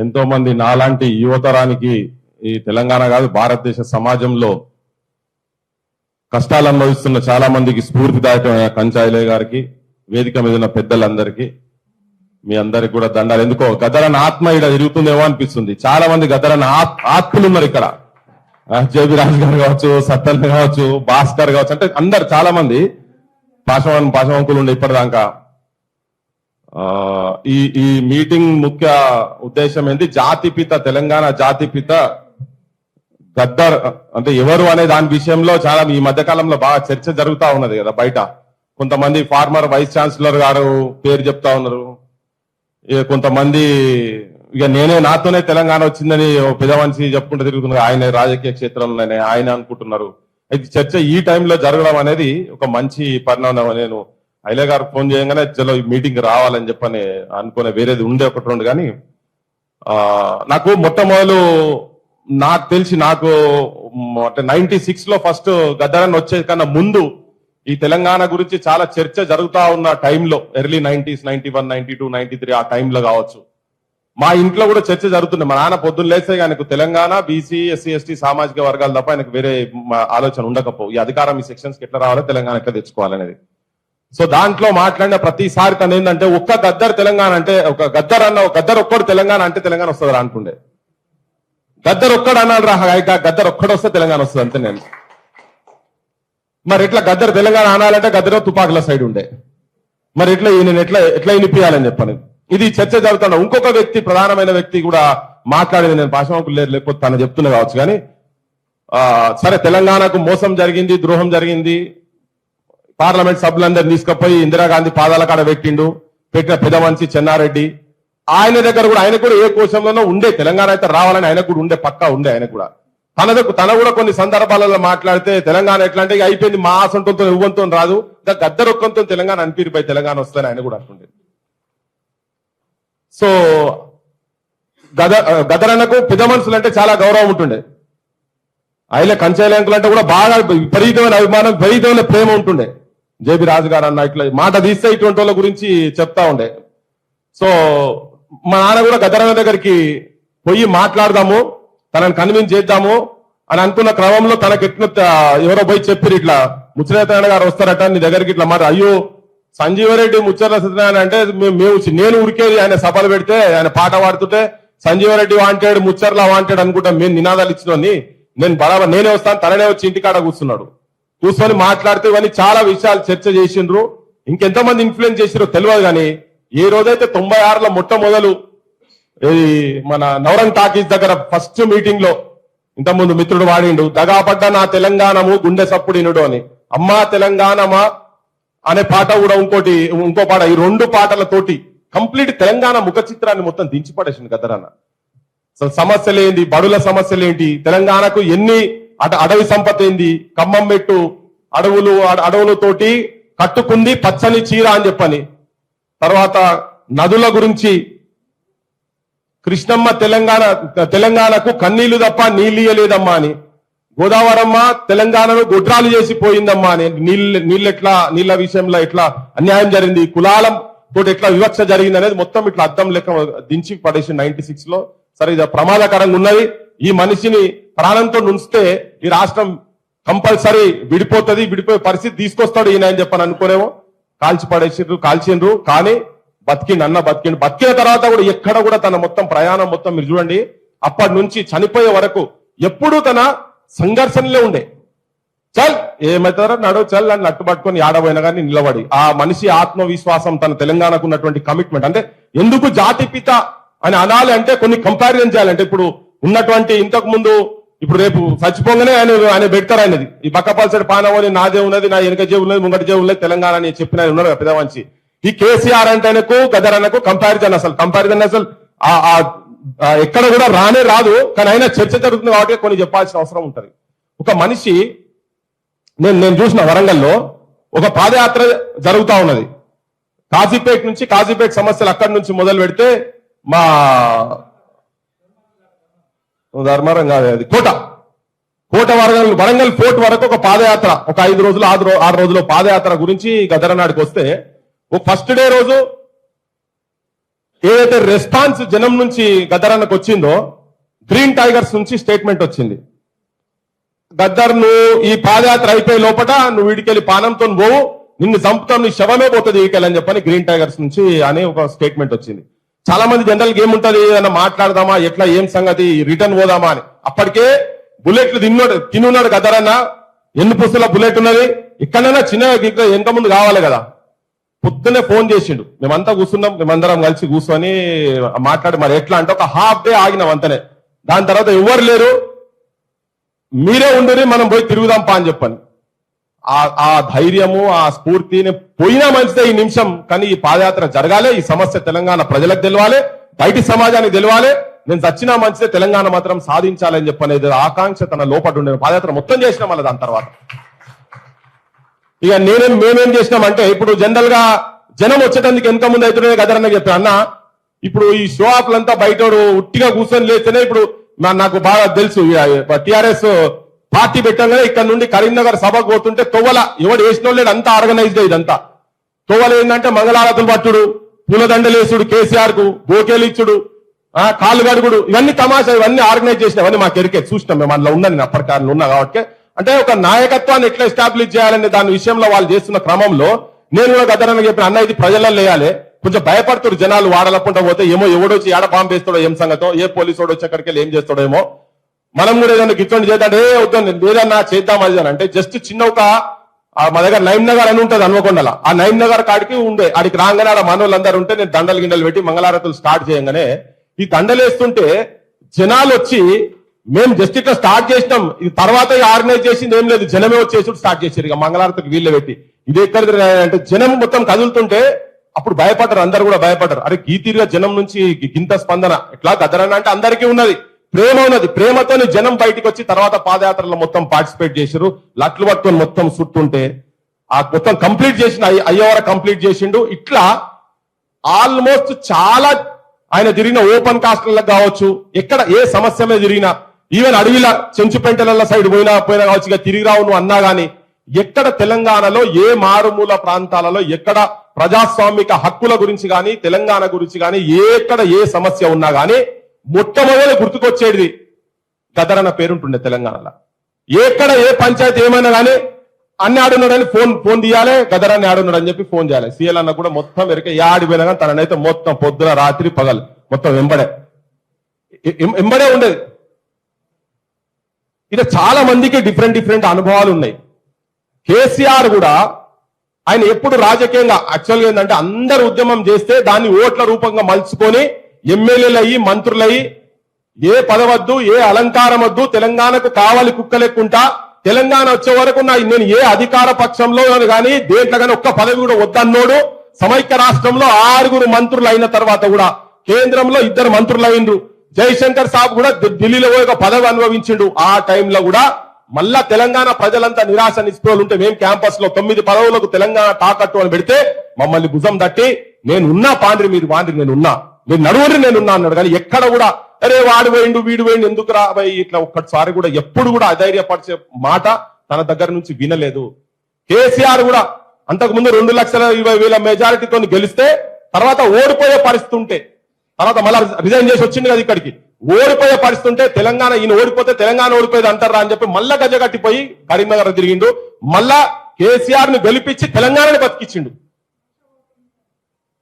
ఎంతో మంది నాలాంటి యువతరానికి ఈ తెలంగాణ కాదు భారతదేశ సమాజంలో కష్టాలు అనుభవిస్తున్న చాలా మందికి స్ఫూర్తిదాయకమైన కంచాయిలయ్య గారికి, వేదిక మీద ఉన్న పెద్దలందరికీ మీ అందరికి కూడా దండాలు. ఎందుకో గద్దరన్న ఆత్మ ఇక్కడ తిరుగుతుందేమో అనిపిస్తుంది. చాలా మంది గద్దరన్న ఆత్మలు ఉన్నారు ఇక్కడ. జేబీ రాజు గారు కావచ్చు, సత్తన్న కావచ్చు, భాస్కర్ కావచ్చు, అంటే అందరు చాలా మంది పాశవంకులు ఉండే ఇప్పటిదాకా. ఈ మీటింగ్ ముఖ్య ఉద్దేశం ఏంటి? జాతిపిత, తెలంగాణ జాతిపిత గద్దర్ అంటే ఎవరు అనే దాని విషయంలో చాలా ఈ మధ్య కాలంలో బాగా చర్చ జరుగుతా ఉన్నది కదా బయట. కొంతమంది ఫార్మర్ వైస్ ఛాన్సలర్ గారు పేరు చెప్తా ఉన్నారు. కొంతమంది ఇక నాతోనే తెలంగాణ వచ్చిందని పెద్ద మనిషి చెప్పుకుంటూ తిరుగుతున్నారు. ఆయన రాజకీయ క్షేత్రంలోనే ఆయన అనుకుంటున్నారు. అయితే చర్చ ఈ టైంలో జరగడం అనేది ఒక మంచి పరిణామం. నేను ఐలే గారు ఫోన్ చేయగానే చలో ఈ మీటింగ్ రావాలని చెప్పని అనుకునే, వేరేది ఉండే ఒకటి రెండు. కానీ నాకు మొట్టమొదలు నాకు తెలిసి నాకు అంటే 96 లో ఫస్ట్ గద్దరన్న వచ్చే కన్నా ముందు ఈ తెలంగాణ గురించి చాలా చర్చ జరుగుతా ఉన్న టైంలో, ఎర్లీ 90s, 91, 92, 93 ఆ టైంలో కావచ్చు, మా ఇంట్లో కూడా చర్చ జరుగుతుంది. మా నాన్న పొద్దున్న లేస్తే ఆయనకు తెలంగాణ, బీసీ, ఎస్సీ, ఎస్టీ సామాజిక వర్గాలు తప్ప ఆయనకు వేరే ఆలోచన ఉండకపోవు. ఈ అధికారం ఈ సెక్షన్స్ కి ఎట్లా రావాలో, తెలంగాణ ఎట్లా తెచ్చుకోవాలనేది. సో దాంట్లో మాట్లాడిన ప్రతిసారి తను ఏంటంటే ఒక్క గద్దర్ తెలంగాణ అంటే, ఒక గద్దర్ ఒక్కడు తెలంగాణ అంటే తెలంగాణ వస్తుందా అనుకుండే. గద్దర్ ఒక్కడు అన్నాడు రా, గద్దర్ ఒక్కడు వస్తే తెలంగాణ వస్తుంది అంతే. నేను మరి ఎట్లా గద్దర్ తెలంగాణ అనాలంటే గద్దర్ తుపాకుల సైడ్ ఉండే, మరి ఎట్లా ఈయన ఎట్లా వినిపించాలని చెప్పని ఇది చర్చ జరుగుతున్నా. ఇంకొక వ్యక్తి, ప్రధానమైన వ్యక్తి కూడా మాట్లాడేది, నేను భాషకు లేకపోతే తను చెప్తున్నా కావచ్చు. కానీ సరే, తెలంగాణకు మోసం జరిగింది, ద్రోహం జరిగింది. పార్లమెంట్ సభ్యులందరూ తీసుకుపోయి ఇందిరాగాంధీ పాదాల కాడ పెట్టిన పెద్ద మనిషి చెన్నారెడ్డి, ఆయన దగ్గర కూడా ఆయన కూడా ఏ కోశంలోనో ఉండే తెలంగాణ అయితే రావాలని ఆయన కూడా ఉండే, పక్కా ఉండే. ఆయన కూడా తన కూడా కొన్ని సందర్భాలలో మాట్లాడితే తెలంగాణ ఎట్లా అంటే అయిపోయింది, మా ఆసంతంతో ఇవ్వంతో రాదు, గద్దర్ ఒక్కంతో తెలంగాణ అనిపిరిపోయి తెలంగాణ వస్తుందని ఆయన కూడా అనుకుంటే. సో గద్దరన్నకు పెద్ద మనుషులు అంటే చాలా గౌరవం ఉంటుండే. ఆయన కంచాయిలంకులు అంటే కూడా బాగా విపరీతమైన అభిమానం, విపరీతమైన ప్రేమ ఉంటుండే. జేబీ రాజు గారు అన్న ఇట్లా మాట తీస్తే ఇటువంటి వాళ్ళ గురించి చెప్తా ఉండే. సో మా నాన్న కూడా గద్దరన్న దగ్గరికి పోయి మాట్లాడదాము, తనని కన్విన్స్ చేద్దాము అని అనుకున్న క్రమంలో తనకి ఎట్లా ఎవరో పోయి చెప్పారు, ఇట్లా ముచ్చరనారాయణ గారు వస్తారట నీ దగ్గరికి. ఇట్లా మరి అయ్యో సంజీవరెడ్డి ముచ్చర్ల సత్యనారాయణ అంటే నేను ఉరికేది, ఆయన సభలు పెడితే ఆయన పాట పాడుతుంటే సంజీవరెడ్డి వాంటెడ్, ముచ్చర్ల వాంటెడ్ అనుకుంటా మేము నినాదాలు ఇచ్చినోని, నేను బరాబర్ నేనే వస్తాను, తననే వచ్చి ఇంటికాడ కూర్చొని మాట్లాడితే ఇవన్నీ చాలా విషయాలు చర్చ చేసిండ్రు. ఇంకెంతమంది ఇన్ఫ్లుయెన్స్ చేసిరో తెలియదు. కానీ ఏ రోజైతే 96లో మొట్టమొదలు మన నవరంగ్ టాకీస్ దగ్గర ఫస్ట్ మీటింగ్ లో ఇంతకుముందు మిత్రుడు వాడిండు, దగాపడ్డ నా తెలంగాణము గుండె సప్పుడినుడు అని, అమ్మా తెలంగాణమా అనే పాట కూడా ఇంకో పాట, ఈ రెండు పాటలతోటి కంప్లీట్ తెలంగాణ ముఖ చిత్రాన్ని మొత్తం దించిపడేసింది గద్దరన్న. అసలు సమస్యలేంటి, బడుల సమస్యలేంటి, తెలంగాణకు ఎన్ని అడవి సంపద ఏంది, ఖమ్మం మెట్టు అడవులతోటి కట్టుకుంది పచ్చని చీర అని చెప్పని, తర్వాత నదుల గురించి కృష్ణమ్మ తెలంగాణకు కన్నీళ్లు తప్ప నీళ్ళియలేదమ్మా అని, గోదావరమ్మ తెలంగాణను గుడ్రాలు చేసి పోయిందమ్మా అని, నీళ్ల విషయంలో ఎట్లా అన్యాయం జరిగింది, కులాల తోటి ఎట్లా వివక్ష జరిగింది అనేది మొత్తం ఇట్లా అద్దం లెక్క దించి పడేసి 96 లో. సరే, ఇది ప్రమాదకరంగా ఉన్నది, ఈ మనిషిని ప్రాణంతో నుంచితే ఈ రాష్ట్రం కంపల్సరీ విడిపోయే పరిస్థితి తీసుకొస్తాడు ఈయన అని చెప్పని అనుకునేమో కాల్చిండ్రు. కానీ బతికిన తర్వాత కూడా ఎక్కడ కూడా తన మొత్తం ప్రయాణం మొత్తం మీరు చూడండి, అప్పటి నుంచి చనిపోయే వరకు ఎప్పుడూ తన సంఘర్షణలే ఉండే. చల్ ఏమవుతారో నడు చల్ అని నట్టు పట్టుకొని ఆడబోయినా కానీ నిలబడి, ఆ మనిషి ఆత్మవిశ్వాసం, తన తెలంగాణకు ఉన్నటువంటి కమిట్మెంట్. అంటే ఎందుకు జాతిపిత అని అనాలి అంటే కొన్ని కంపారిజన్ చేయాలంటే, ఇప్పుడు ఉన్నటువంటి ఇంతకు ముందు ఇప్పుడు రేపు చచ్చిపోగానే ఆయన పెడతారు ఆయనది, ఈ బక్కపల్సడి పానవని నాదే ఉన్నది, నా వెనక జేబు ఉన్నది, ముంగటి జేబు ఉన్నది తెలంగాణ అని చెప్పిన ఆయన ఉన్నారు పెద్ద మనిషి. ఈ కేసీఆర్ అంటే ఆయనకు గద్దరన్నకు కంపారిజన్ అసలు ఎక్కడ కూడా రాదు. కానీ అయినా చర్చ జరుగుతుంది కాబట్టి కొన్ని చెప్పాల్సిన అవసరం ఉంటది. ఒక మనిషి, నేను చూసిన వరంగల్లో ఒక పాదయాత్ర జరుగుతా ఉన్నది, కాజీపేట సమస్యలు అక్కడి నుంచి మొదలు పెడితే మా ధర్మవరం కాదు, అది కోట వరంగల్ ఫోర్ట్ వరకు ఒక పాదయాత్ర, ఒక 5 రోజులు 6 రోజుల పాదయాత్ర గురించి గద్దరనాడికి వస్తే, ఫస్ట్ డే రోజు ఏదైతే రెస్పాన్స్ జనం నుంచి గద్దరన్నకు వచ్చిందో గ్రీన్ టైగర్స్ నుంచి స్టేట్మెంట్ వచ్చింది. గద్దర్ నువ్వు ఈ పాదయాత్ర అయిపోయే లోపల నువ్వు వీడికెళ్ళి పానంతో పోవు, నిన్ను చంపుతాం, నీ శవమే పోతుంది వీడికెళ్ళని చెప్పని గ్రీన్ టైగర్స్ నుంచి అనే ఒక స్టేట్మెంట్ వచ్చింది. చాలా మంది జనరల్ గా ఏముంటది, ఏదైనా మాట్లాడదామా, ఎట్లా ఏం సంగతి, రిటర్న్ పోదామా అని. అప్పటికే బుల్లెట్లు తిన్నున్నాడు గద్దరన్న, ఎన్ని పుస్తుల బుల్లెట్ ఉన్నది, ఇక్కడైనా చిన్న ఎంత ముందు కావాలి కదా. పొద్దునే ఫోన్ చేసిండు, మేమంతా కూర్చున్నాం, మేమందరం కలిసి కూర్చొని మాట్లాడి మరి ఎట్లా అంటే ఒక హాఫ్ డే ఆగినాం అంతనే. దాని తర్వాత ఎవరు లేరు, మీరే ఉండుని మనం పోయి తిరుగుదాంపా అని చెప్పని. ఆ ధైర్యము ఆ స్ఫూర్తిని పోయినా మంచిదే ఈ నిమిషం, కానీ ఈ పాదయాత్ర జరగాలి, ఈ సమస్య తెలంగాణ ప్రజలకు తెలవాలి, బయటి సమాజానికి తెలవాలి, నేను చచ్చినా మంచిదే తెలంగాణ మాత్రం సాధించాలని చెప్పనేది ఆకాంక్ష తన లోపల ఉండే పాదయాత్ర మొత్తం చేసినాం. మళ్ళీ దాని తర్వాత ఇక మేమేం చేసినామంటే, ఇప్పుడు జనరల్ గా జనం వచ్చేటందుకు వెనక ముందు అవుతున్నాయి గదరన్న చెప్పాను అన్న. ఇప్పుడు ఈ షో ఆఫ్లంతా బయట ఉట్టిగా కూర్చొని లేస్తేనే, ఇప్పుడు నాకు బాగా తెలుసు టిఆర్ఎస్ పార్టీ పెట్టంగానే ఇక్కడ నుండి కరీంనగర్ సభకు పోతుంటే తొవ్వల ఎవడు వేసిన లేడు, అంతా ఆర్గనైజ్డ్ ఇదంతా. తొవ్వల ఏంటంటే మంగళారతులు పట్టుడు, పూలదండలేసుడు, కేసీఆర్ కు బోకేలు ఇచ్చుడు, కాళ్ళు గడుగుడు, ఇవన్నీ తమాషా, ఇవన్నీ ఆర్గనైజ్ చేసినవన్నీ మాకు ఎరికే, చూసినాం మేము. అందులో ఉన్నా, నేను అప్పటికాలంలో ఉన్నా కాబట్టి. అంటే ఒక నాయకత్వాన్ని ఎట్లా ఎస్టాబ్లిష్ చేయాలనే దాని విషయంలో వాళ్ళు చేస్తున్న క్రమంలో నేను కూడా గద్దరన్న చెప్పిన, అన్న ఇది ప్రజల్లో లేయాలి, కొంచెం భయపడుతున్నారు జనాలు, వాడలకుండా పోతే ఏమో ఎవడొచ్చి ఏడ బాంబు వేస్తాడో ఏం సంగతో, ఏ పోలీసు వాడు వచ్చి అక్కడికి వెళ్ళి ఏం చేస్తాడో ఏమో, మనం కూడా ఏదైనా గిట్టండి చేద్దాం, వద్దండి ఏదన్నా చేద్దాం అది అని అంటే జస్ట్ చిన్న ఒక మా దగ్గర నైమ్ నగర్ అని ఉంటుంది హన్మకొండల, ఆ నైమ్ నగర్ కాడికి ఉండే, ఆడికి రాగానే ఆడ మనోళ్ళందరూ ఉంటే నేను దండలు గిండలు పెట్టి మంగళారతులు స్టార్ట్ చేయగానే ఈ దండలేస్తుంటే జనాలు వచ్చి, మేము జస్ట్ ఇట్లా స్టార్ట్ చేసినాం, ఇది తర్వాత ఆర్గనైజ్ చేసింది ఏం లేదు, జనమే వచ్చేసి స్టార్ట్ చేశారు ఇక మంగళారతికి వీళ్ళు పెట్టి. ఇది ఎక్కడ అంటే జనం మొత్తం కదులుతుంటే అప్పుడు భయపడ్డారు, అందరు కూడా భయపడ్డారు. అరే గీతీరుగా జనం నుంచి గింత స్పందన ఎట్లా గద్దరన్న అంటే అందరికీ ఉన్నది, ప్రేమ ఉన్నది, ప్రేమతో జనం బయటికి వచ్చి తర్వాత పాదయాత్రలో మొత్తం పార్టిసిపేట్ చేశారు. లట్లు పట్టుకొని మొత్తం చుట్టుంటే ఆ మొత్తం కంప్లీట్ చేసిన అయ్యేవారు కంప్లీట్ చేసిండు. ఇట్లా ఆల్మోస్ట్ చాలా ఆయన తిరిగిన ఓపెన్ కాస్ట్లకు కావచ్చు, ఎక్కడ ఏ సమస్య మీద తిరిగినా, ఈవెన్ అడవిల చెంచుపెంటల సైడ్ పోయినా కావచ్చు, ఇక తిరిగి రావు నువ్వు అన్నా గానీ, ఎక్కడ తెలంగాణలో ఏ మారుమూల ప్రాంతాలలో ఎక్కడ ప్రజాస్వామిక హక్కుల గురించి గాని తెలంగాణ గురించి గాని ఎక్కడ ఏ సమస్య ఉన్నా గానీ మొట్టమొదటి గుర్తుకొచ్చేది గద్దరన్న పేరుంటుండే తెలంగాణలో. ఎక్కడ ఏ పంచాయతీ ఏమైనా గానీ అన్ని ఆడున్నాడని ఫోన్ తీయాలి, గద్దరన్న ఆడున్నాడు అని చెప్పి ఫోన్ చేయాలి. సీఎల్ అన్న కూడా మొత్తం వెనక ఆడిపోయినా కానీ తననైతే మొత్తం పొద్దున రాత్రి పగలు మొత్తం వెంబడే ఉండేది. ఇలా చాలా మందికి డిఫరెంట్ అనుభవాలు ఉన్నాయి. కేసీఆర్ కూడా ఆయన ఎప్పుడు రాజకీయంగా యాక్చువల్గా ఏంటంటే అందరు ఉద్యమం చేస్తే దాన్ని ఓట్ల రూపంగా మలుచుకొని ఎమ్మెల్యేలు అయ్యి మంత్రులయ్యి ఏ పదవద్దు ఏ అలంకారం వద్దు, తెలంగాణకు కావాలి కుక్కలెక్కుంటా, తెలంగాణ వచ్చే వరకు నేను ఏ అధికార పక్షంలో కానీ దేంట్లో కానీ ఒక్క పదవి కూడా వద్దన్నోడు. సమైక్య రాష్ట్రంలో 6 మంత్రులు అయిన తర్వాత కూడా కేంద్రంలో 2 మంత్రులు అయినరు. జయశంకర్ సాబ్ కూడా ఢిల్లీలో ఒక పదవి అనుభవించిండు. ఆ టైంలో కూడా మళ్ళా తెలంగాణ ప్రజలంతా నిరాశ నిస్పృహలు ఉంటే మేము క్యాంపస్ లో 9 పదవులకు తెలంగాణ తాకట్టు అని పెడితే మమ్మల్ని భుజం తట్టి నేనున్నా పాండ్రి, మీరు పాండ్రి, నేనున్నా, మీరు నడువురి, నేనున్నా అన్నాడు. కానీ ఎక్కడ కూడా అరే వాడు వేయండు వీడు వేయండు ఎందుకు రాబోయి ఇట్లా ఒక్కసారి కూడా ఎప్పుడు కూడా అధైర్యపరిచే మాట తన దగ్గర నుంచి వినలేదు. కేసీఆర్ కూడా అంతకుముందు 2,20,000 మెజారిటీతో గెలిస్తే తర్వాత ఓడిపోయే పరిస్థితి ఉంటే తర్వాత మళ్ళా రిజైన్ చేసి వచ్చింది కదా ఇక్కడికి, ఓడిపోయే పరిస్థితి ఉంటే తెలంగాణ ఈయన ఓడిపోతే తెలంగాణ ఓడిపోయేది అంటారా అని చెప్పి మళ్ళా గజగట్టిపోయి కరీంనగర్ తిరిగిండు. మళ్ళా కేసీఆర్ ని గెలిపించి తెలంగాణని బతికించిండు.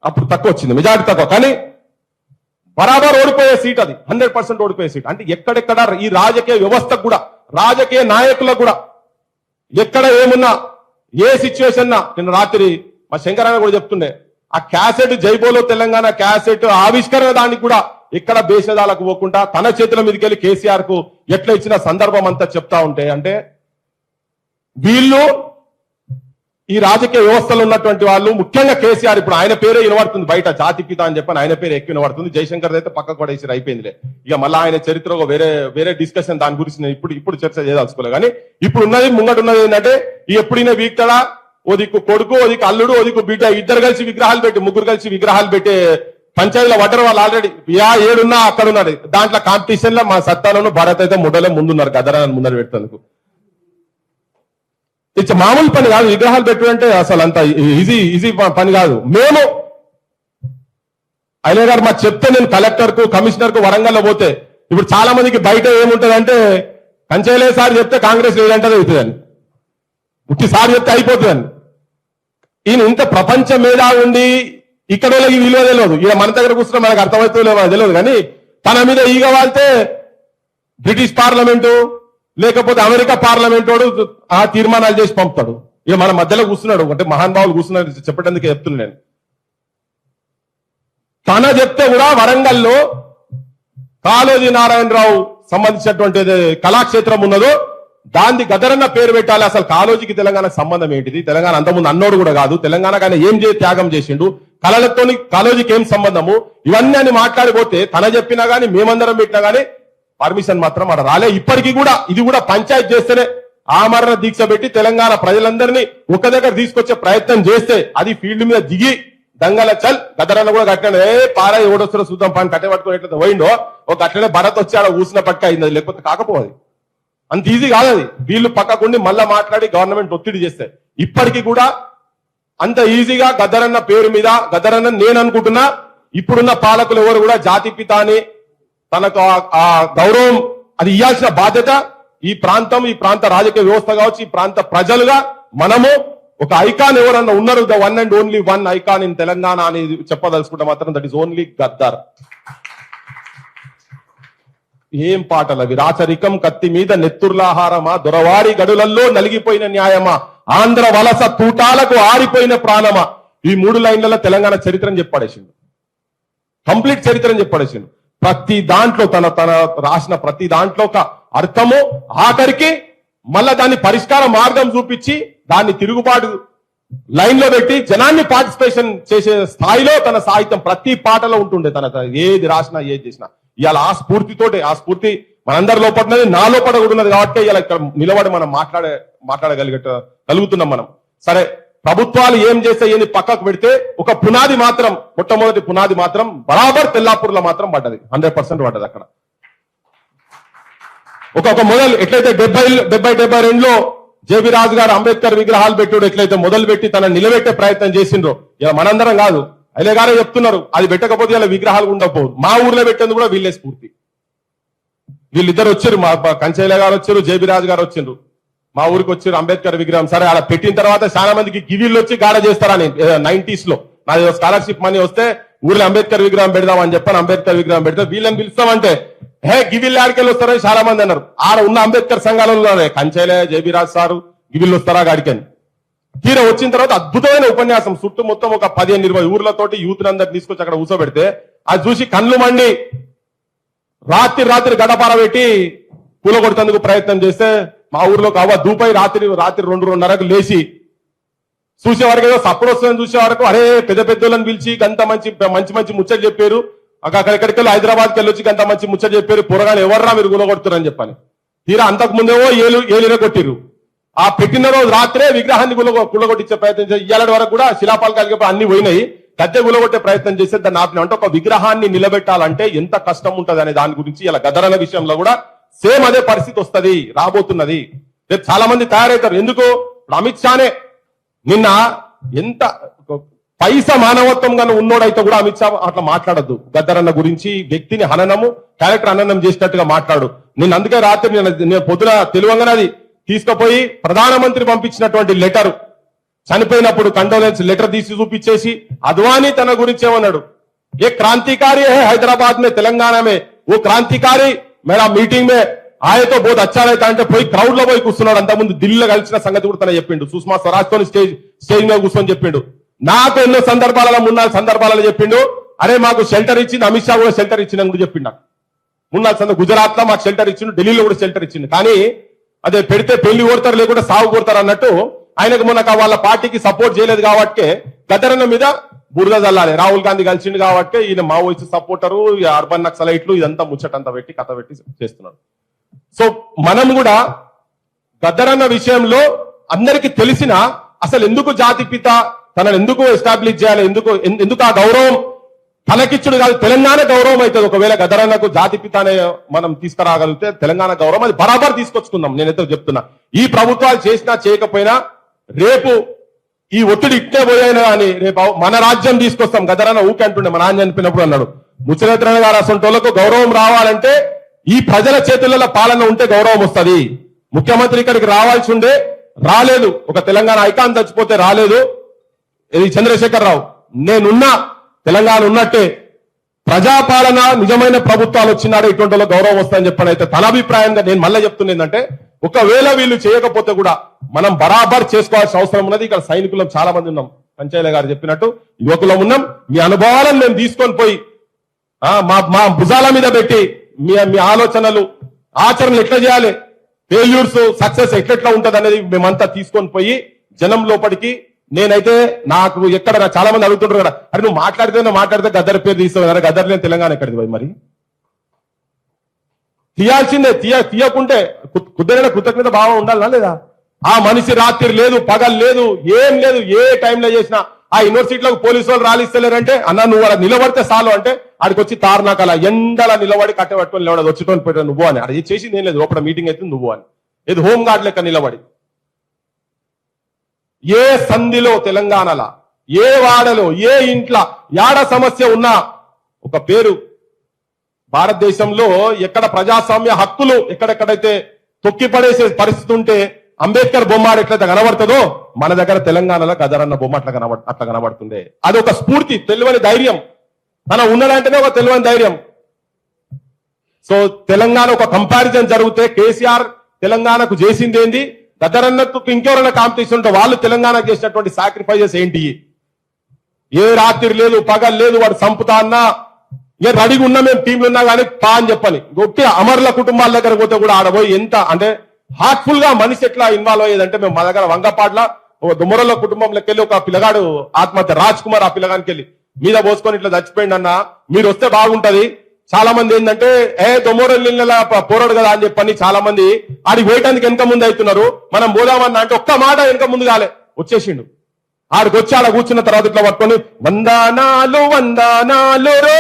అప్పుడు తక్కువ వచ్చింది, మెజారిటీ తక్కువ, కానీ బరాబర్ ఓడిపోయే సీట్, అది 100% ఓడిపోయే సీట్. అంటే ఎక్కడెక్కడ ఈ రాజకీయ వ్యవస్థకు కూడా రాజకీయ నాయకులకు కూడా ఎక్కడ ఏమున్నా ఏ సిచ్యువేషన్ నిన్న రాత్రి మా శంకరన్న కూడా చెప్తుండే, ఆ క్యాసెట్ జైబోలో తెలంగాణ క్యాసెట్ ఆవిష్కరణ దానికి కూడా ఎక్కడ భేషజాలకు పోకుండా తన చేతుల మీదకి వెళ్ళి కేసీఆర్ కు ఎట్లా ఇచ్చిన సందర్భం అంతా చెప్తా ఉంటే, అంటే వీళ్ళు ఈ రాజకీయ వ్యవస్థలో ఉన్నటువంటి వాళ్ళు ముఖ్యంగా కేసీఆర్, ఇప్పుడు ఆయన పేరే వినబడుతుంది బయట, జాతిపిత అని చెప్పని ఆయన పేరు ఎక్కువ వినబడుతుంది. జయశంకర్ అయితే పక్కకు పడేసి అయిపోయిందిలే. ఇక మళ్ళీ ఆయన చరిత్ర వేరే డిస్కషన్ దాని గురించి నేను ఇప్పుడు చర్చ చేయదలుచుకోలే. కానీ ఇప్పుడు ఉన్నది ముంగట ఉన్నది ఏంటంటే ఎప్పుడైనా వీక్తడా ఓ దిక్కు కొడుకు, ఓ దిక్కు అల్లుడు, ఓ దిక్కు బిడ్డ, 2 కలిసి విగ్రహాలు పెట్టి 3 కలిసి విగ్రహాలు పెట్టే పంచాయతీలో వడ్డరు వాళ్ళు ఆల్రెడీ ఏడున్నా అక్కడ ఉన్నాడు. దాంట్లో కాంపిటీషన్ లో మా సత్తాలను భారత్ అయితే ముడలే ముందున్నారు, గదరాన్ని ముందర పెడుతుందుకు. ఇట్స్ మామూలు పని కాదు, విగ్రహాలు పెట్టు అంటే అసలు అంత ఈజీ పని కాదు. మేము అయినా గారు మాకు చెప్తే నేను కలెక్టర్ కు కమిషనర్ కు వరంగల్లో పోతే ఇప్పుడు చాలా మందికి బయట ఏముంటదంటే కంచైలే సార్ చెప్తే కాంగ్రెస్ లేదంటది అవుతుందని ఉట్టి సార్ చెప్తే అయిపోతుందని ఈయన ఇంత ప్రపంచం మీద ఉండి ఇక్కడ వాళ్ళకి విలువ తెలియదు ఈయన మన దగ్గర కూర్చున్నా మనకు అర్థమవుతుందో తెలియదు కానీ తన మీద ఈగ వాళ్తే బ్రిటిష్ పార్లమెంటు లేకపోతే అమెరికా పార్లమెంట్ వాడు ఆ తీర్మానాలు చేసి పంపుతాడు ఇక మన మధ్యలో కూర్చున్నాడు అంటే మహానుభావులు కూర్చున్నాడు చెప్పడానికి చెప్తున్నాను నేను తన చెప్తే కూడా వరంగల్లో కాళోజీ నారాయణరావు సంబంధించినటువంటి కళాక్షేత్రం ఉన్నదో దాన్ని గదరన్న పేరు పెట్టాలి అసలు కాళోజీకి తెలంగాణకు సంబంధం ఏంటిది తెలంగాణ అంతకుముందు అన్నోడు కూడా కాదు తెలంగాణకు ఆయన ఏం త్యాగం చేసిండు కళలతోని కాళోజీకి ఏం సంబంధము ఇవన్నీ అని మాట్లాడిపోతే తన చెప్పినా గానీ మేమందరం పెట్టినా గానీ పర్మిషన్ మాత్రం అక్కడ రాలే ఇప్పటికీ కూడా ఇది కూడా పంచాయత్ చేస్తేనే ఆమరణ దీక్ష పెట్టి తెలంగాణ ప్రజలందరినీ ఒక దగ్గర తీసుకొచ్చే ప్రయత్నం చేస్తే అది ఫీల్డ్ మీద దిగి దంగల చల్ గదరన్న కూడా కట్టాడు పారా ఎవడొస్తారో చూద్దాం పని కట్టే పట్టుకుని ఎట్లా పోయిండో ఒక అట్లనే భరత్ వచ్చి ఆడ ఊసిన పక్క అయింది లేకపోతే కాకపోదు అంత ఈజీ కాదు అది వీళ్ళు పక్కకుండి మళ్ళా మాట్లాడి గవర్నమెంట్ ఒత్తిడి చేస్తే ఇప్పటికీ కూడా అంత ఈజీగా గదరన్న పేరు మీద గదరన్న నేను అనుకుంటున్నా ఇప్పుడున్న పాలకులు ఎవరు కూడా జాతిపిత అని తనకు ఆ గౌరవం అది ఇవ్వాల్సిన బాధ్యత ఈ ప్రాంత రాజకీయ వ్యవస్థ కావచ్చు ఈ ప్రాంత ప్రజలుగా మనము ఒక ఐకాన్ ఎవరన్నా ఉన్నారు the one and only one icon in Telangana అని చెప్పదలుచుకుంటే మాత్రం దట్ ఈస్ ఓన్లీ గద్దర్ ఏం పాటలు అవి రాచరికం కత్తి మీద నెత్తుర్లాహారమా దొరవారి గడులల్లో నలిగిపోయిన న్యాయమా ఆంధ్ర వలస తూటాలకు ఆరిపోయిన ప్రాణమా ఈ 3 లైన్లలో తెలంగాణ చరిత్రను చెప్పాడేసిండు కంప్లీట్ చరిత్రను చెప్పాడేసిండు ప్రతి దాంట్లో తన రాసిన ప్రతి దాంట్లో ఒక అర్థము ఆఖరికి మళ్ళా దాన్ని పరిష్కార మార్గం చూపించి దాన్ని తిరుగుబాటు లైన్ లో పెట్టి జనాన్ని పార్టిసిపేషన్ చేసే స్థాయిలో తన సాహిత్యం ప్రతి పాటలో ఉంటుండే తన ఏది రాసినా ఏది చేసినా ఇవాళ ఆ స్ఫూర్తితోటే ఆ స్ఫూర్తి మనందరి లోపల నా లోపల కూడా ఉన్నది కాబట్టి ఇలా ఇక్కడ నిలబడి మనం మాట్లాడగలుగుతున్నాం మనం సరే ప్రభుత్వాలు ఏం చేస్తే ఏంది పక్కకు పెడితే ఒక పునాది మాత్రం మొట్టమొదటి పునాది మాత్రం బరాబర్ తెల్లాపూర్లో మాత్రం పడ్డది 100% పడ్డది అక్కడ ఒక మొదలు ఎట్లయితే 72లో జేబీ రాజు గారు అంబేద్కర్ విగ్రహాలు పెట్టుడు ఎట్లయితే మొదలు పెట్టి తన నిలబెట్టే ప్రయత్నం చేసిండ్రో ఇలా మనందరం కాదు అయ్యే గారే చెప్తున్నారు అది పెట్టకపోతే ఇలా విగ్రహాలు ఉండకపోదు మా ఊర్లో పెట్టేందుకు కూడా వీళ్ళే స్ఫూర్తి వీళ్ళిద్దరు వచ్చారు మా కంచైల గారు వచ్చారు జేబీ రాజు గారు వచ్చిండ్రు మా ఊరికి వచ్చారు అంబేద్కర్ విగ్రహం సరే అలా పెట్టిన తర్వాత చాలా మందికి గివిళ్ళు వచ్చి గాడ చేస్తారని 90s లో నాది స్కాలర్షిప్ మనీ వస్తే ఊర్లో అంబేద్కర్ విగ్రహం పెడదామని చెప్పాను అంబేద్కర్ విగ్రహం పెడితే వీళ్ళని పిలుస్తామంటే గివిళ్ళు ఆడికెళ్ళి వస్తారని చాలా మంది అన్నారు ఆడ ఉన్న అంబేద్కర్ సంఘాలలోనే కంచైలే జేబీ రాజు సారు గివిళ్ళు వస్తారా గాడికని తీర వచ్చిన తర్వాత అద్భుతమైన ఉపన్యాసం చుట్టూ మొత్తం ఒక 15-20 ఊర్లతోటి యూత్ అందరు తీసుకొచ్చి అక్కడ కూర్చోబెడితే అది చూసి కళ్ళు మండి రాత్రి గడపార పెట్టి కూలగొడతందుకు ప్రయత్నం చేస్తే మా ఊర్లో కావా దూపై రాత్రి 2-2:30కు లేచి చూసే వరకు ఏదో సప్పుడు వస్తుందని చూసే వరకు అరే పెద్దోళ్ళని పిలిచి గంత మంచి ముచ్చట చెప్పారు అక్కడికెళ్ళి హైదరాబాద్కి వెళ్ళొచ్చి గంత మంచి ముచ్చట చెప్పారు పొరగాలు ఎవర్రా మీరు కూలగొడుతారని చెప్పని తీరా అంతకు ముందేమో ఏలిన కొట్టిరు ఆ పెట్టిన రోజు రాత్రే విగ్రహాన్ని గులగొట్టించే ప్రయత్నం చేసి ఇయ్యాల వరకు కూడా శిలాపాలకాలకి అన్ని పోయినాయి గద్దె గులగొట్టే ప్రయత్నం చేస్తే దాన్ని ఆపిన అంటే ఒక విగ్రహాన్ని నిలబెట్టాలంటే ఎంత కష్టం ఉంటది అనే దాని గురించి ఇలా గదరన్న విషయంలో కూడా సేమ్ అదే పరిస్థితి వస్తది రాబోతున్నది రేపు చాలా మంది తయారవుతారు ఎందుకు అమిత్ షానే నిన్న ఎంత పైసా మానవత్వంగా ఉన్నోడైతే కూడా అమిత్ షా అట్లా మాట్లాడద్దు గద్దరన్న గురించి వ్యక్తిని హననము క్యారెక్టర్ హననం చేసినట్టుగా మాట్లాడు నేను అందుకే రాత్రి నేను పొద్దున తెలువంగానే అది తీసుకుపోయి ప్రధానమంత్రి పంపించినటువంటి లెటర్ చనిపోయినప్పుడు కండోలెన్స్ లెటర్ తీసి చూపించేసి అద్వానీ తన గురించి ఏమన్నాడు ఏ క్రాంతికారి హై హైదరాబాద్ మే తెలంగాణ మే ఓ క్రాంతికారి మేడం మీటింగ్ మే ఆయతో బోధ అచ్చారైతే అంటే పోయి క్రౌడ్ లో పోయి కూర్చున్నాడు అంతకుముందు ఢిల్లీలో కలిసిన సంగతి కూడా తన చెప్పిండు సుష్మా స్వరాజ్ తో స్టేజ్ మీద కూర్చొని చెప్పిండు నాకు ఎన్నో సందర్భాలలో 3-4 సందర్భాలలో చెప్పిండు అరే మాకు షెల్టర్ ఇచ్చింది అమిత్ షా కూడా షెల్టర్ ఇచ్చిందని కూడా చెప్పిండు నాకు 3-4 గుజరాత్ లో మాకు షెల్టర్ ఇచ్చిండు ఢిల్లీలో కూడా షెల్టర్ ఇచ్చిండు కానీ అదే పెడితే పెళ్లి కోరుతారు లేకుండా సాగు కోరుతారు అన్నట్టు ఆయనకు మొన్న వాళ్ళ పార్టీకి సపోర్ట్ చేయలేదు కాబట్టి గద్దరన్న మీద బురద చల్లాలి రాహుల్ గాంధీ కలిసిండు కాబట్టి ఈయన మావోయిస్ట్ సపోర్టరు అర్బన్ నక్సలైట్లు ఇదంతా ముచ్చటంతా పెట్టి కథ పెట్టి చేస్తున్నాడు సో మనం కూడా గద్దరన్న విషయంలో అందరికి తెలిసిన అసలు ఎందుకు జాతిపిత తనను ఎందుకు ఎస్టాబ్లిష్ చేయాలి ఎందుకు ఆ గౌరవం తనకిచ్చుడు కాదు తెలంగాణ గౌరవం అవుతుంది ఒకవేళ గదరన్నకు జాతిపిత అనే మనం తీసుకురాగలిగితే తెలంగాణ గౌరవం అది బరాబర్ తీసుకొచ్చుకుందాం నేనైతే చెప్తున్నా ఈ ప్రభుత్వాలు చేసినా చేయకపోయినా రేపు ఈ ఒత్తిడి ఇట్టే పోయాను అని రేపు మన రాజ్యం తీసుకొస్తాం గదరన్న ఊకే అంటుండే మా నాన్న చనిపోయినప్పుడు అన్నాడు. ముచ్చరత్న గారు అసంటోళ్లకు గౌరవం రావాలంటే ఈ ప్రజల చేతులలో పాలన ఉంటే గౌరవం వస్తుంది. ముఖ్యమంత్రి ఇక్కడికి రావాల్సి ఉండే రాలేదు. ఒక తెలంగాణ ఐకాన్ చచ్చిపోతే రాలేదు. ఇది చంద్రశేఖర్ రావు. నేనున్నా తెలంగాణ ఉన్నట్టే ప్రజాపాలన నిజమైన ప్రభుత్వాలు వచ్చినాడే ఇటువంటి గౌరవం వస్తుందని చెప్పని అయితే తన అభిప్రాయంగా నేను మళ్ళీ చెప్తున్నా ఏంటంటే ఒకవేళ వీళ్ళు చేయకపోతే కూడా మనం బరాబర్ చేసుకోవాల్సిన అవసరం ఉన్నది. ఇక్కడ సైనికులం చాలా మంది ఉన్నాం. పంచాయల గారు చెప్పినట్టు యువకులం ఉన్నాం. మీ అనుభవాలను మేము తీసుకొని పోయి మా భుజాల మీద పెట్టి మీ ఆలోచనలు ఆచరణలు ఎట్లా చేయాలి, ఫెయిల్యూర్స్ సక్సెస్ ఎట్లెట్లా ఉంటది అనేది మేమంతా తీసుకొని పోయి జనం లోపలికి నేనైతే నాకు ఎక్కడ చాలా మంది అడుగుతుంటారు కదా, అరే నువ్వు మాట్లాడితే గద్దర్ పేరు తీస్తావు కదా, గద్దర్ లేని తెలంగాణ ఎక్కడిది పోయి మరి తీయాల్సిందే. తీయకుంటే కుదరైన కృతజ్ఞత భావం ఉండాలనా లేదా? ఆ మనిషి రాత్రి లేదు పగలు లేదు ఏం లేదు, ఏ టైంలో చేసినా ఆ యూనివర్సిటీలకు పోలీసు వాళ్ళు రాలిస్తలేరంటే అన్న నువ్వు అలా నిలబడితే చాలు అంటే ఆడికి వచ్చి తారునాకల ఎండల నిలబడి కట్టబెట్టుకొని నిలబడదు వచ్చేటోని పెట్టాను నువ్వు అని. అది చేసింది ఏం లేదు, లోపల మీటింగ్ అయితే నువ్వు అని ఏది హోమ్ గార్డ్ లెక్క నిలబడి ఏ సంధిలో తెలంగాణలో ఏ వాడలో ఏ ఇంట్లో యాడ సమస్య ఉన్నా ఒక పేరు భారతదేశంలో ఎక్కడ ప్రజాస్వామ్య హక్కులు ఎక్కడెక్కడైతే తొక్కిపడేసే పరిస్థితి ఉంటే అంబేద్కర్ బొమ్మ ఎట్లయితే కనబడుతుందో మన దగ్గర తెలంగాణలో గదరన్న బొమ్మ అట్లా కనబడుతుండే. అది ఒక స్ఫూర్తి, తెలియని ధైర్యం. తన ఉన్నదంటేనే ఒక తెలియని ధైర్యం. సో తెలంగాణ ఒక కంపారిజన్ జరిగితే కేసీఆర్ తెలంగాణకు చేసింది ఏంది, గదరన్నకు ఇంకెవరైనా కాంపిటీషన్ ఉంటే వాళ్ళు తెలంగాణకు చేసినటువంటి సాక్రిఫైజెస్ ఏంటి? ఏ రాత్రి లేదు పగలు లేదు, వాడు సంపుతా అన్నా ఏ రెడీగా ఉన్నా మేము టీంలు ఉన్నా కానీ పా అని చెప్పని గొప్ప అమరుల కుటుంబాల దగ్గర పోతే కూడా ఆడబోయి ఎంత అంటే హార్ట్ఫుల్ గా మనిషి ఎట్లా ఇన్వాల్వ్ అయ్యేదంటే మేము మా దగ్గర వంగపాట్ల ఒక దుమ్మరల కుటుంబంలోకి వెళ్ళి ఒక పిల్లగాడు ఆత్మహత్య రాజ్ కుమార్ ఆ పిల్లగానికి వెళ్ళి మీద పోసుకొని ఇట్లా చచ్చిపోయింది అన్న, మీరు వస్తే బాగుంటది. చాలా మంది ఏంటంటే దొమ్మరల పోరాడు కదా అని చెప్పని చాలా మంది ఆడికి పోయటానికి వెనక ముందు అవుతున్నారు. మనం పోదామన్నా అంటే ఒక్క మాట వెనక ముందు కాలే వచ్చేసిండు. ఆడికి వచ్చి ఆడ కూర్చున్న తర్వాత ఇట్లా పట్టుకొని వందనాలు వందనాలు రో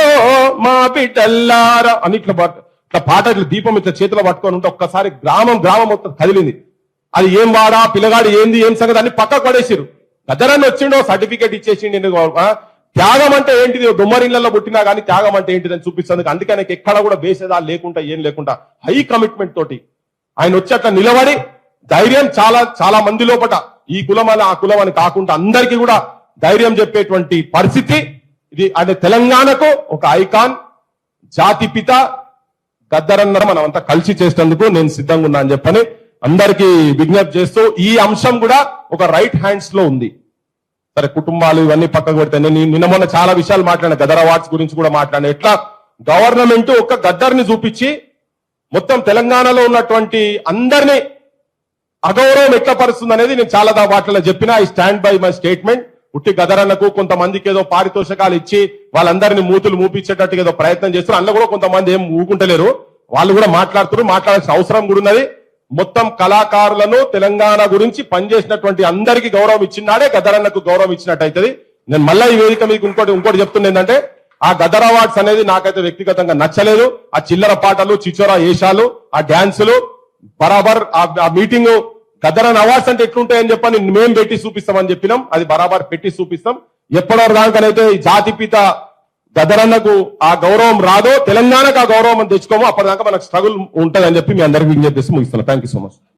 మా బిడ్డల్లారా అని ఇట్లా పాట ఇట్లా దీపం ఇట్లా చేతిలో పట్టుకొని ఉంటే ఒక్కసారి గ్రామం మొత్తం కదిలింది. అది ఏం వాడా పిల్లగాడు ఏంది ఏం సంగతి అని పక్కకు పడేసిరు. గదరన్ని వచ్చిండో సర్టిఫికేట్ ఇచ్చేసిండు. త్యాగం అంటే ఏంటిది, దొమ్మరిళ్లలో పుట్టినా కానీ త్యాగం అంటే ఏంటిదని చూపిస్తుంది. అందుకని ఎక్కడ కూడా బేసేదా లేకుండా ఏం లేకుండా హై కమిట్మెంట్ తోటి ఆయన వచ్చి అట్లా నిలబడి ధైర్యం చాలా మంది లోపట ఈ కులం అని ఆ కులం అని కాకుండా అందరికీ కూడా ధైర్యం చెప్పేటువంటి పరిస్థితి ఇది. అది తెలంగాణకు ఒక ఐకాన్ జాతి పిత గద్దరన్న మనం అంతా కలిసి చేసేందుకు నేను సిద్ధంగా ఉన్నా అని చెప్పని అందరికీ విజ్ఞప్తి చేస్తూ ఈ అంశం కూడా ఒక రైట్ హ్యాండ్స్ లో ఉంది. సరే కుటుంబాలు ఇవన్నీ పక్కకు పెడితే నేను నిన్న మొన్న చాలా విషయాలు మాట్లాడిన గదర్ అవార్డ్స్ గురించి కూడా మాట్లాడిన ఎట్లా గవర్నమెంట్ ఒక గద్దర్ని చూపించి మొత్తం తెలంగాణలో ఉన్నటువంటి అందరినీ అగౌరవం ఎట్లా పరుస్తుంది అనేది నేను చాలా వాటిలో చెప్పిన. I stand by my statement. ఉట్టి గదరన్నకు కొంతమందికి ఏదో పారితోషకాలు ఇచ్చి వాళ్ళందరినీ మూతులు మూపించేటట్టుగా ఏదో ప్రయత్నం చేస్తారు. అందులో కూడా కొంతమంది ఏం ఊకుంటలేరు, వాళ్ళు కూడా మాట్లాడాల్సిన అవసరం కూడా ఉన్నది. మొత్తం కళాకారులను తెలంగాణ గురించి పనిచేసినటువంటి అందరికీ గౌరవం ఇచ్చినాడే గదరన్నకు గౌరవం ఇచ్చినట్టయితది. నేను మళ్ళీ ఈ వేదిక మీకు ఇంకోటి చెప్తున్నా ఏంటంటే ఆ గదర్ అవార్డ్స్ అనేది నాకైతే వ్యక్తిగతంగా నచ్చలేదు. ఆ చిల్లర పాటలు చిచోరా వేషాలు ఆ డాన్సులు బరాబర్ ఆ మీటింగ్ గదరన్ అవార్డ్స్ అంటే ఎట్లుంటాయని చెప్పని మేము పెట్టి చూపిస్తామని చెప్పినాం. అది బరాబర్ పెట్టి చూపిస్తాం. ఎప్పటివరకు దానికనైతే ఈ జాతిపిత గదరన్నకు ఆ గౌరవం రాదో తెలంగాణకు ఆ గౌరవం తెచ్చుకోమో అప్పటిదాకా మనకు స్ట్రగుల్ ఉంటదని చెప్పి మీ అందరికీ విజ్ఞప్తి చేసి ముగిస్తున్నాం. Thank you so much.